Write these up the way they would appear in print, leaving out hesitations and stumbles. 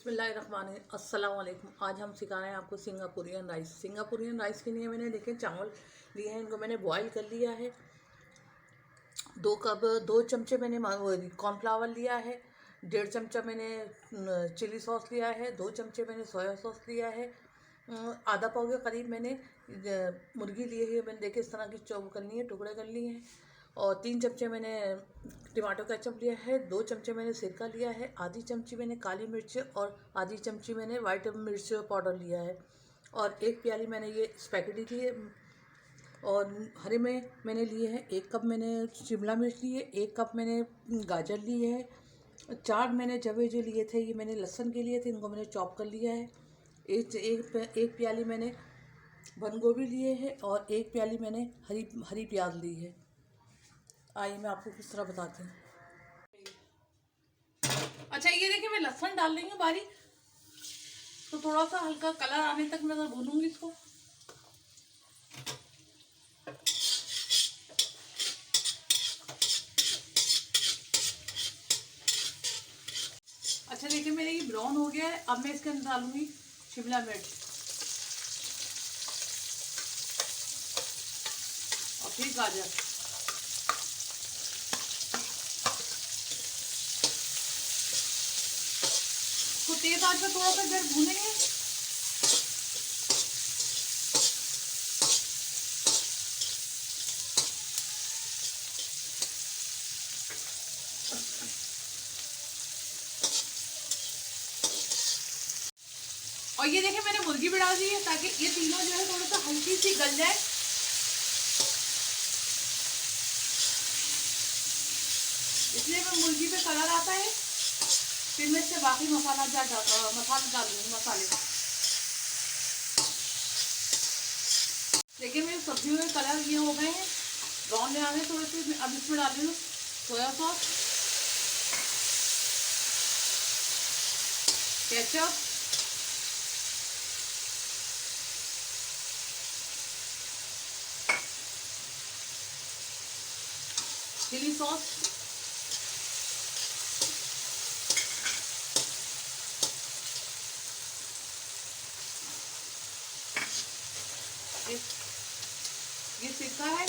अस्सलाम वालेकुम। आज हम सिखा रहे हैं आपको सिंगापुरियन राइस। सिंगापुरियन राइस के लिए मैंने देखे चावल लिए हैं, इनको मैंने बॉईल कर लिया है। 2 चमचे मैंने कॉर्नफ्लावर लिया है। 1.5 चमचा मैंने चिली सॉस लिया है। 2 चमचे मैंने सोया सॉस लिया है। आधा पाव के करीब मैंने मुर्गी ली है। मैंने देखे इस तरह की चॉप करनी है, टुकड़े कर लिए हैं। और 3 चमचे मैंने टमाटो केचप लिया है। 2 चमचे मैंने सिरका लिया है। आधी चमची मैंने काली मिर्च और आधी चमची मैंने वाइट मिर्च पाउडर लिया है। और 1 प्याली मैंने ये स्पैगेटी ली है। और हरे में मैंने लिए हैं 1 कप मैंने शिमला मिर्च ली है। 1 कप मैंने गाजर ली है। 4 मैंने जवे जो लिए थे ये मैंने लहसुन के लिए थे, इनको मैंने चॉप कर लिया है। एक प्याली मैंने बंद गोभी लिए है और 1 प्याली मैंने हरी प्याज ली है। आइए मैं आपको किस तरह बताती हूँ। अच्छा ये देखिए, मैं लहसुन डाल रही हूँ बारीक, तो थोड़ा सा हल्का कलर आने तक मैं भूनूंगी इसको। अच्छा देखिए, मेरे ये ब्राउन हो गया है। अब मैं इसके अंदर डालूंगी शिमला मिर्च और फिर गाजर। इसको तेज आंच पर थोड़ा सा देर भूनेंगे। और ये देखिए, मैंने मुर्गी भी डाल दी है ताकि ये तीनों जो है थोड़ा सा हल्की सी गल जाए। इसलिए मैं मुर्गी पे कलर आता है, फिर मैं इससे बाकी मसाले डालूंगी। मसाले देखिए, मेरी सब्जियों में कलर ये हो गए हैं, ब्राउन में आ गए थोड़े से। अब इसमें डाल रही हूँ soya sauce, ketchup, chilli sauce, ये सिरका है,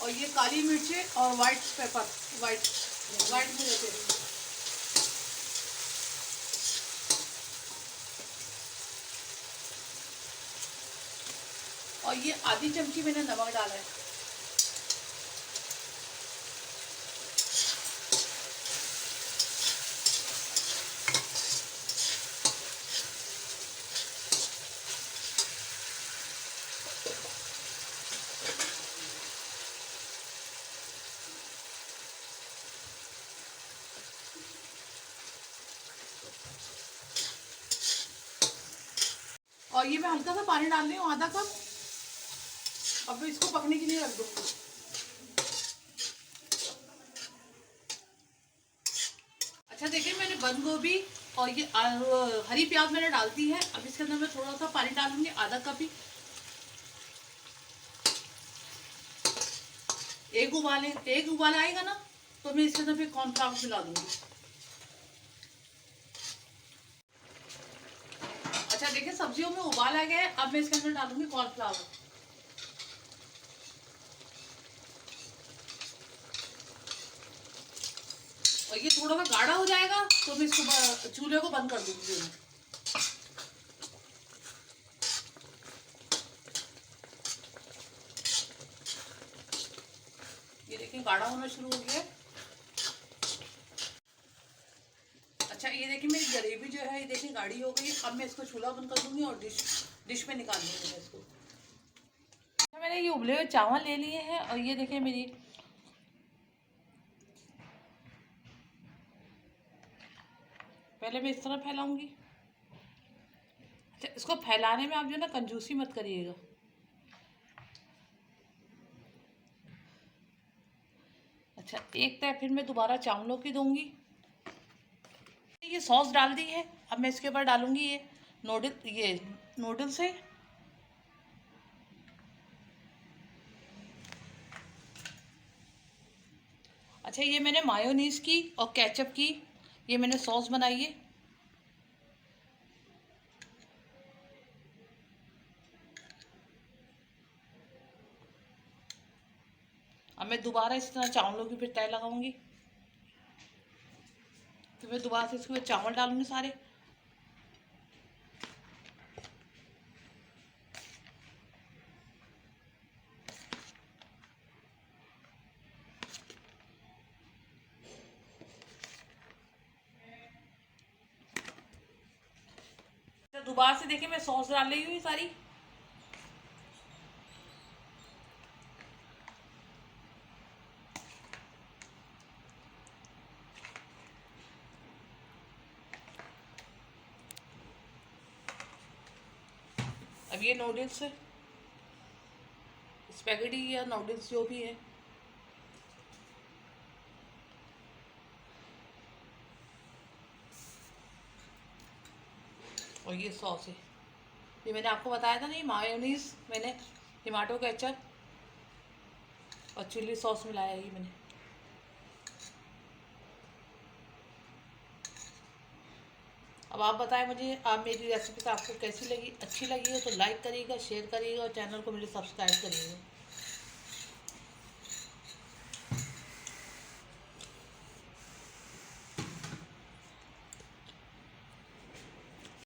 और ये काली मिर्चें और वाइट पेपर, वाइट में रहते हैं। और ये आधी चमची मैंने नमक डाला है। और ये मैं हल्का सा पानी डाल रही हूँ, आधा कप। अब इसको पकने के लिए रख दूँगी। अच्छा देखिए, मैंने बंद गोभी और ये हरी प्याज मैंने डाल दी है। अब इसके अंदर मैं थोड़ा सा पानी डालूंगी, आधा कप ही। एक उबाल आएगा ना, तो मैं इसके अंदर फिर कॉर्नफ्लावर मिला दूंगी। अच्छा देखिए, सब्जियों में उबाल आ गया है। अब मैं इसके अंदर डालूंगी कॉर्नफ्लावर। और ये थोड़ा सा गाढ़ा हो जाएगा तो मैं इसको चूल्हे को बंद कर दूंगी। ये देखिए, गाढ़ा होना शुरू हो गया है। अच्छा ये देखिए, मेरी ग्रेवी जो है ये देखिए गाढ़ी हो गई। अब मैं इसको चूल्हा बंद कर दूंगी और डिश में निकाल दूंगी मैं इसको। अच्छा, मैंने ये उबले हुए चावल ले लिए हैं और ये देखिए मेरी पहले मैं इस तरह फैलाऊंगी। अच्छा, इसको फैलाने में आप जो ना कंजूसी मत करिएगा। अच्छा, एक तय फिर मैं दोबारा चावलों की दूंगी। ये सॉस डाल दी है। अब मैं इसके ऊपर डालूंगी ये नूडल्स है। अच्छा, ये मैंने मायोनीज़ की और केचप की ये मैंने सॉस बनाई है। अब मैं दोबारा इस तरह चावलों की फिर तय लगाऊंगी, फिर मैं दोबारा से इसके चावल डालूंगी सारे। तो दोबारा से देखिए मैं सॉस डाल रही हूँ सारी। अब ये नूडल्स है, स्पैगेटी या नूडल्स जो भी है, और ये सॉस है। ये मैंने आपको बताया था नहीं, मायोनीज मैंने टमाटो केचप और चिल्ली सॉस मिलाया है ये मैंने। अब आप बताएं मुझे, आप मेरी रेसिपी आपको कैसी लगी, अच्छी लगी हो तो लाइक करिएगा, शेयर करिएगा और चैनल को मेरे सब्सक्राइब करिएगा।